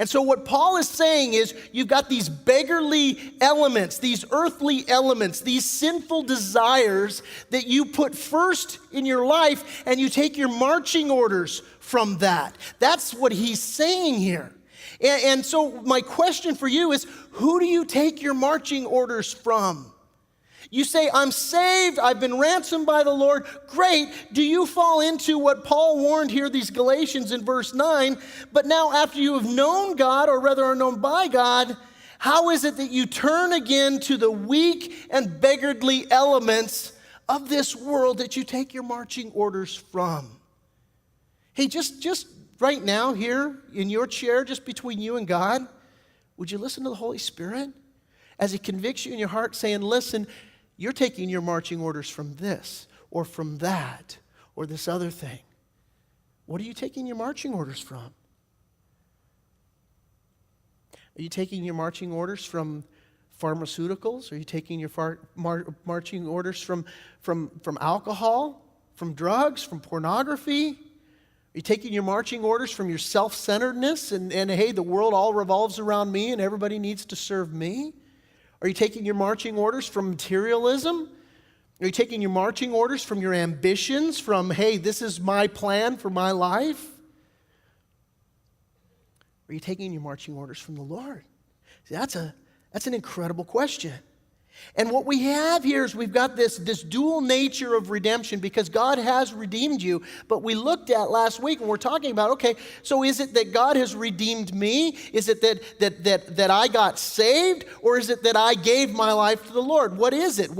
And so what Paul is saying is you've got these beggarly elements, these earthly elements, these sinful desires that you put first in your life, and you take your marching orders from that. That's what he's saying here. And so my question for you is, who do you take your marching orders from? You say, I'm saved, I've been ransomed by the Lord. Great. Do you fall into what Paul warned here, these Galatians in verse 9? But now after you have known God, or rather are known by God, how is it that you turn again to the weak and beggarly elements of this world that you take your marching orders from? Hey, just right now here in your chair, just between you and God, would you listen to the Holy Spirit as He convicts you in your heart saying, listen, you're taking your marching orders from this or from that or this other thing. What are you taking your marching orders from? Are you taking your marching orders from pharmaceuticals? Are you taking your marching orders from alcohol, from drugs, from pornography? Are you taking your marching orders from your self-centeredness and hey, the world all revolves around me and everybody needs to serve me? Are you taking your marching orders from materialism? Are you taking your marching orders from your ambitions, from, hey, this is my plan for my life? Are you taking your marching orders from the Lord? See, that's an incredible question. And what we have here is we've got this dual nature of redemption because God has redeemed you. But we looked at last week and we're talking about, okay, so is it that God has redeemed me? Is it that I got saved? Or is it that I gave my life to the Lord? What is it?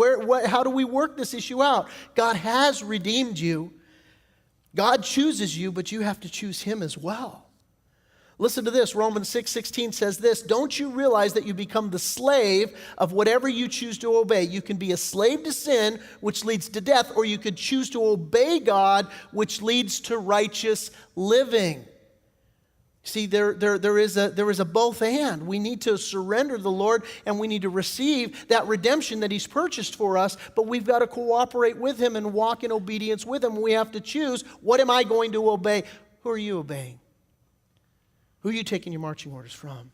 How do we work this issue out? God has redeemed you. God chooses you, but you have to choose Him as well. Listen to this, Romans 6:16 says this, don't you realize that you become the slave of whatever you choose to obey? You can be a slave to sin, which leads to death, or you could choose to obey God, which leads to righteous living. See, there is a both and. We need to surrender to the Lord, and we need to receive that redemption that He's purchased for us, but we've got to cooperate with Him and walk in obedience with Him. We have to choose, what am I going to obey? Who are you obeying? Who are you taking your marching orders from?